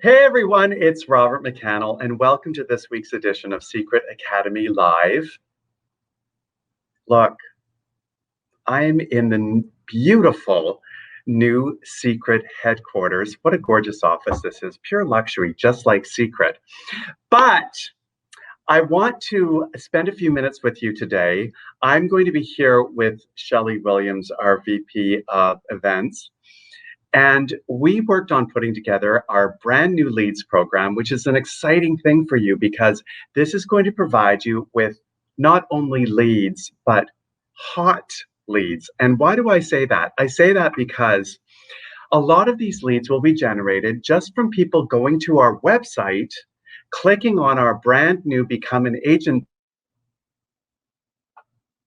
Hey everyone, it's Robert McCannell, and welcome to this week's edition of Secret Academy Live. Look, I'm in the beautiful new Secret headquarters. What a gorgeous office this is, pure luxury, just like Secret. But I want to spend a few minutes with you today. I'm going to be here with Shelley Williams, our VP of Events. And we worked on putting together our brand new leads program, which is an exciting thing for you because this is going to provide you with not only leads, but hot leads. And why do I say that? I say that because a lot of these leads will be generated just from people going to our website, clicking on our brand new Become an Agent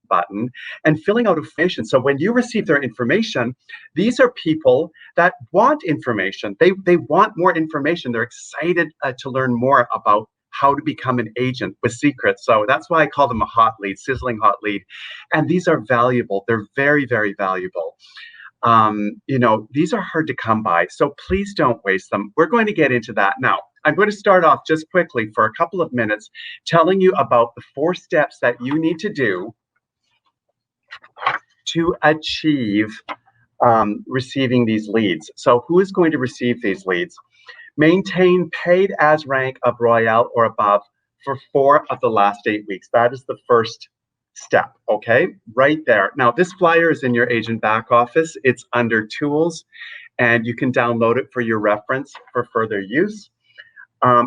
button and filling out information. So when you receive their information, these are people that want information. They want more information. They're excited to learn more about how to become an agent with Secret. So that's why I call them a hot lead, sizzling hot lead. And these are valuable. They're very, very valuable. These are hard to come by. So please don't waste them. We're going to get into that now. I'm going to start off just quickly for a couple of minutes telling you about the 4 steps that you need to do to achieve receiving these leads. So who is going to receive these leads? Maintain paid as rank of Royale or above for 4 of the last 8 weeks. That is the first step, okay? Right there. Now, this flyer is in your agent back office. It's under Tools, and you can download it for your reference for further use.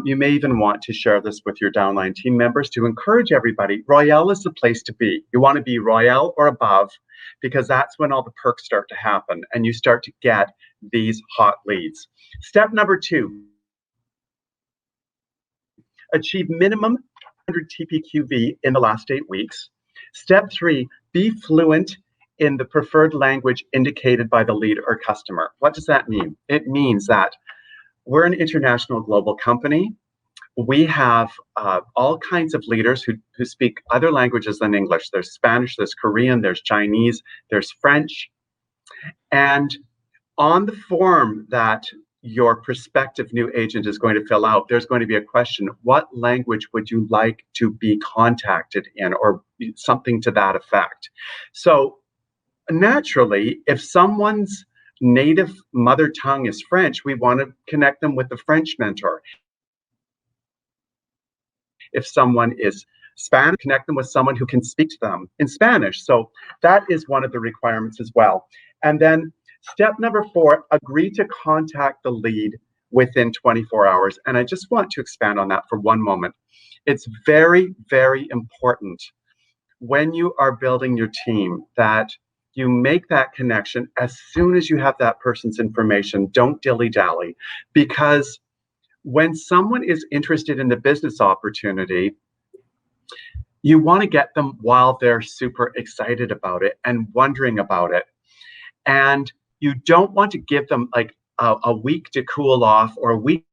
You may even want to share this with your downline team members to encourage everybody. Royale is the place to be. You want to be Royale or above because that's when all the perks start to happen and you start to get these hot leads. Step number 2, achieve minimum 100 TPQV in the last 8 weeks. Step 3, be fluent in the preferred language indicated by the lead or customer. What does that mean? It means that we're an international global company. We have all kinds of leaders who speak other languages than English. There's Spanish, there's Korean, there's Chinese, there's French. And on the form that your prospective new agent is going to fill out, there's going to be a question, what language would you like to be contacted in, or something to that effect. So naturally, if someone's native mother tongue is French, we want to connect them with the French mentor. If someone is Spanish, connect them with someone who can speak to them in Spanish. So that is one of the requirements as well. And then step number 4, agree to contact the lead within 24 hours. And I just want to expand on that for one moment. It's very, very important when you are building your team that you make that connection as soon as you have that person's information. Don't dilly-dally, because when someone is interested in the business opportunity, you want to get them while they're super excited about it and wondering about it. And you don't want to give them like a week to cool off or a week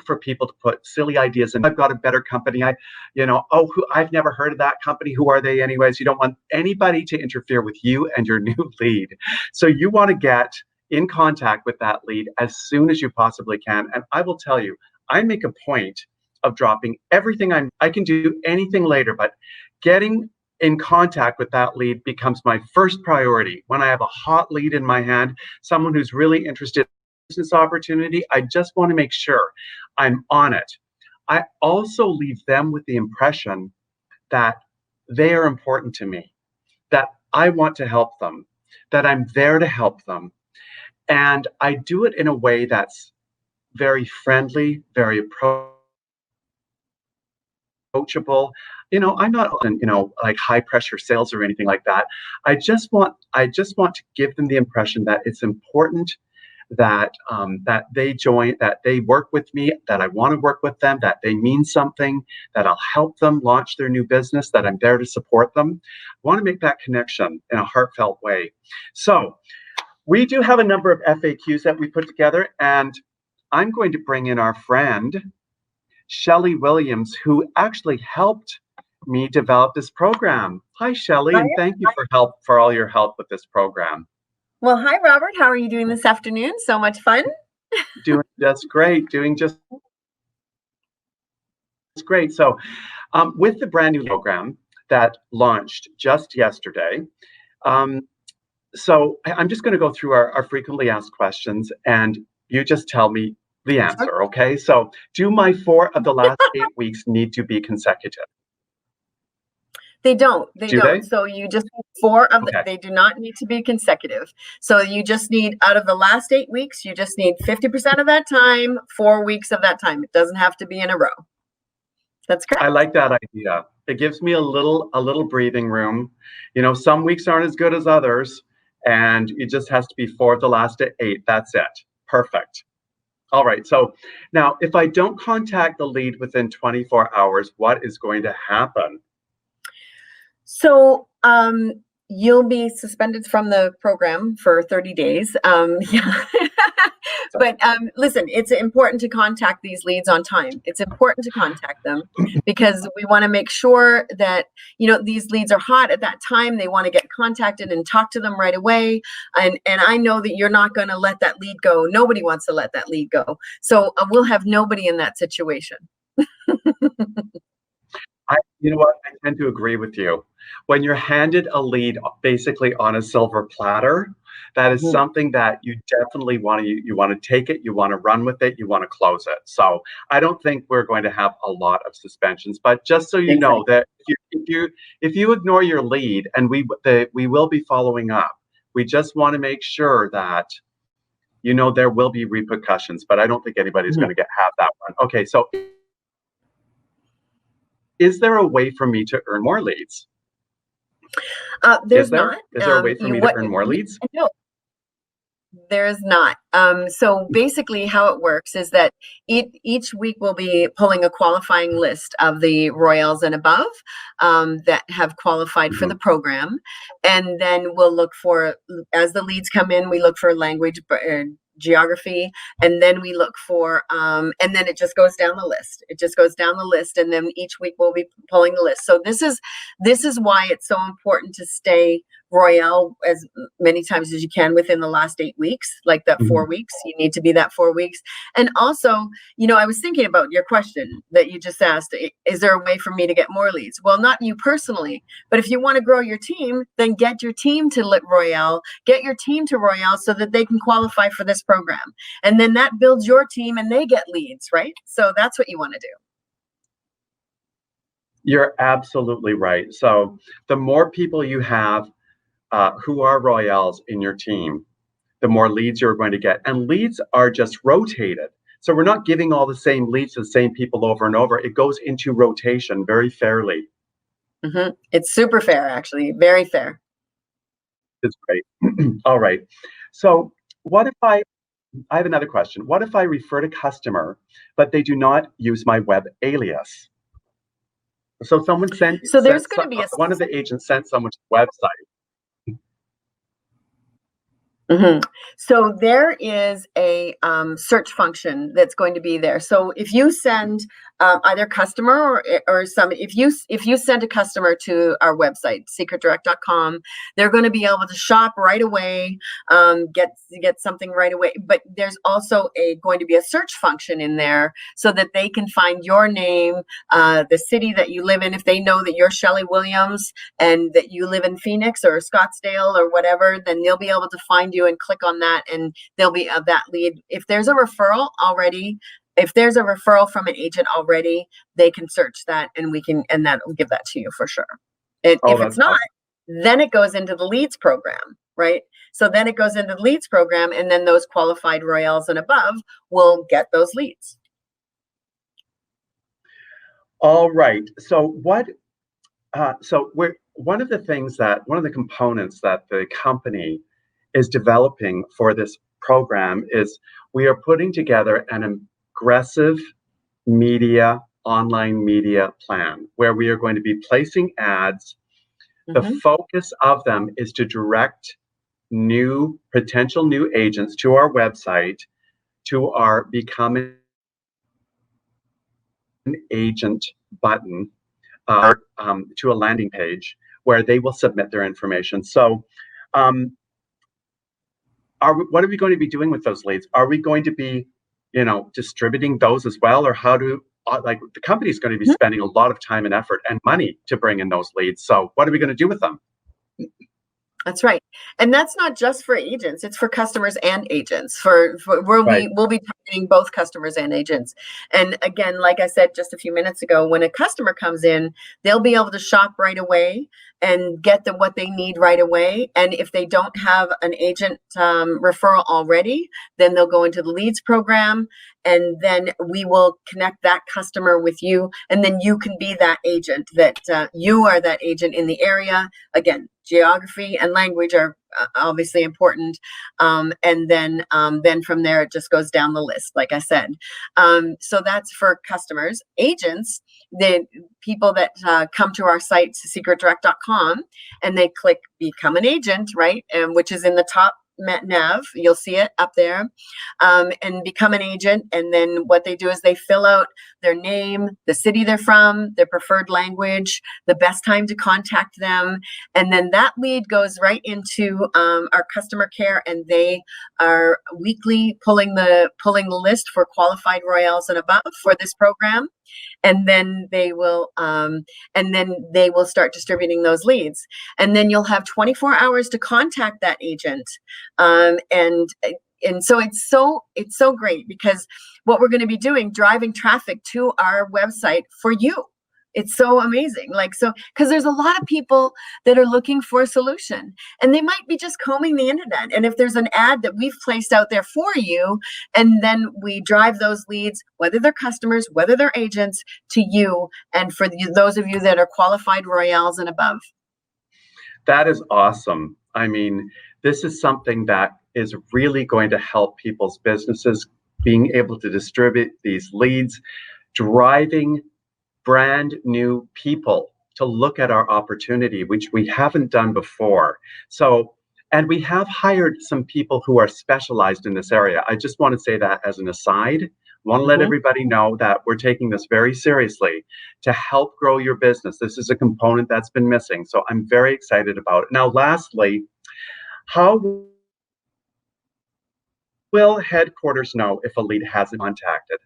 for people to put silly ideas in. I've got a better company. I've never heard of that company. Who are they anyways? You don't want anybody to interfere with you and your new lead. So you want to get in contact with that lead as soon as you possibly can. And I will tell you, I make a point of dropping everything. I can do anything later, but getting in contact with that lead becomes my first priority. When I have a hot lead in my hand, someone who's really interested in business opportunity, I just want to make sure I'm on it. I also leave them with the impression that they are important to me, that I want to help them, that I'm there to help them. And I do it in a way that's very friendly, very approachable. I'm not like high pressure sales or anything like that. I just want to give them the impression that it's important that they join, that they work with me, that I want to work with them, that they mean something, that I'll help them launch their new business, that I'm there to support them. I want to make that connection in a heartfelt way. So we do have a number of FAQs that we put together, and I'm going to bring in our friend, Shelley Williams, who actually helped me develop this program. Hi, Shelley, and thank you for all your help with this program. Well, hi, Robert. How are you doing this afternoon? So much fun. Doing just great. Doing just great. So, with the brand new program that launched just yesterday, um, so I'm just going to go through our frequently asked questions, and you just tell me the Sure. answer. Okay. So, do my 4 of the last 8 weeks need to be consecutive? They don't. They Do don't. they? So you just need four of the, Okay. they do not need to be consecutive. So you just need, out of the last 8 weeks, you just need 50% of that time, 4 weeks of that time. It doesn't have to be in a row. That's I correct. like that idea. It gives me a little breathing room. Some weeks aren't as good as others, and it just has to be 4 of the last 8. That's it. Perfect. All right. So now, if I don't contact the lead within 24 hours, what is going to happen? So you'll be suspended from the program for 30 days. Yeah. But listen, it's important to contact these leads on time. It's important to contact them because we want to make sure that, these leads are hot at that time. They want to get contacted and talk to them right away. And I know that you're not going to let that lead go. Nobody wants to let that lead go. So we'll have nobody in that situation. You know what? I tend to agree with you. When you're handed a lead basically on a silver platter, that is Mhm. something that you definitely want to take it, you want to run with it, you want to close it. So I don't think we're going to have a lot of suspensions, but just so you know Exactly. that if you ignore your lead, and we will be following up. We just want to make sure that there will be repercussions, but I don't think anybody's Mhm. going to have that one. Okay, so is there a way for me to earn more leads? Is There's there? not. Is there a way for You me to what? earn more leads? No, there is not. So basically, how it works is that each week we'll be pulling a qualifying list of the Royals and above that have qualified for the Mhm. program. And then we'll look for, as the leads come in, we look for language, geography, and then we look for, and then it just goes down the list. It just goes down the list, and then each week we'll be pulling the list. So this is why it's so important to stay Royale as many times as you can within the last 8 weeks, like that Mhm. 4 weeks. You need to be that 4 weeks. And also, I was thinking about your question that you just asked. Is there a way for me to get more leads? Well, not you personally, but if you want to grow your team, then get your team to Royale, get your team to Royale so that they can qualify for this program. And then that builds your team and they get leads, right? So that's what you want to do. You're absolutely right. So the more people you have who are Royales in your team, the more leads you're going to get. And leads are just rotated. So we're not giving all the same leads to the same people over and over. It goes into rotation very fairly. It's super fair, actually, very fair. It's great. All right. So what if I have another question. What if I refer to customer, but they do not use my web alias? So someone So there's going to be a one of the agents sent someone to the website. Mhm. So there is a search function that's going to be there. So if you send either customer or some, if you send a customer to our website secretdirect.com, they're going to be able to shop right away, get something right away. But there's also going to be a search function in there so that they can find your name, the city that you live in. If they know that you're Shelley Williams and that you live in Phoenix or Scottsdale or whatever, then they'll be able to find you and click on that, and they'll be of that lead. If there's a referral already, if there's a referral from an agent already, they can search that, and that will give that to you for sure. Oh, If it's that's not, awesome. then it goes into the leads program, right? So then it goes into the leads program, and then those qualified Royals and above will get those leads. All right. So we're one of the components that the company is developing for this program is we are putting together an aggressive online media plan where we are going to be placing ads. The Mhm. focus of them is to direct potential new agents to our website, to our become an agent button, to a landing page where they will submit their information. So, what are we going to be doing with those leads? Are we going to be distributing those as well, or how do like the company's going to be spending a lot of time and effort and money to bring in those leads. So what are we going to do with them? That's right. And that's not just for agents, it's for customers and agents. We'll be targeting both customers and agents. And again, like I said just a few minutes ago, when a customer comes in, they'll be able to shop right away and get what they need right away. And if they don't have an agent referral already, then they'll go into the leads program, and then we will connect that customer with you, and then you can be that agent, that you are that agent in the area. Again, geography and language are obviously important, and then from there it just goes down the list, like I said. So that's for customers. Agents, the people that come to our site, secretdirect.com, and they click become an agent, right, which is in the top nav, you'll see it up there, and become an agent. And then what they do is they fill out their name, the city they're from, their preferred language, the best time to contact them, and then that lead goes right into our customer care, and they are weekly pulling the list for qualified Royales and above for this program. And then they will start distributing those leads, and then you'll have 24 hours to contact that agent. And so it's so great, because what we're going to be doing, driving traffic to our website for you. It's so amazing. Because there's a lot of people that are looking for a solution, and they might be just combing the internet. And if there's an ad that we've placed out there for you, and then we drive those leads, whether they're customers, whether they're agents, to you, and for those of you that are qualified Royales and above. That is awesome. I mean, this is something that is really going to help people's businesses being able to distribute these leads, driving brand new people to look at our opportunity, which we haven't done before. So, and we have hired some people who are specialized in this area. I just want to say that as an aside. Want to let everybody know that we're taking this very seriously to help grow your business. This is a component that's been missing. So I'm very excited about it. Now, lastly, how will headquarters know if a lead hasn't contacted?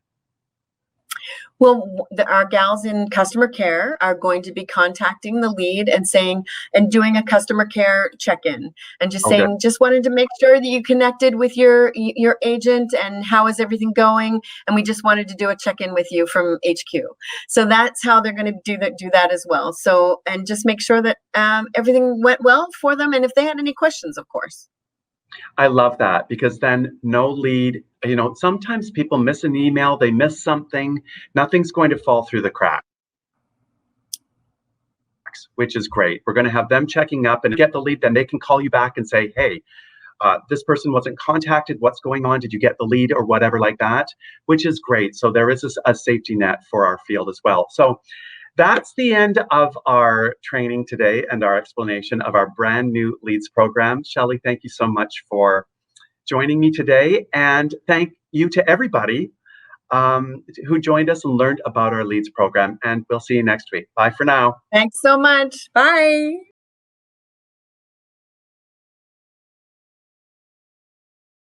Well, our gals in customer care are going to be contacting the lead and doing a customer care check-in, and just saying, just wanted to make sure that you connected with your agent, and how is everything going? And we just wanted to do a check-in with you from HQ. So that's how they're going to do that as well. So, and just make sure that everything went well for them, and if they had any questions, of course. I love that, because then no lead, sometimes people miss an email, they miss something, nothing's going to fall through the cracks, which is great. We're going to have them checking up and get the lead, then they can call you back and say, hey, this person wasn't contacted, what's going on? Did you get the lead, or whatever like that, which is great. So there is a safety net for our field as well. So that's the end of our training today and our explanation of our brand new leads program. Shelley, thank you so much for joining me today. And thank you to everybody who joined us and learned about our leads program. And we'll see you next week. Bye for now. Thanks so much. Bye.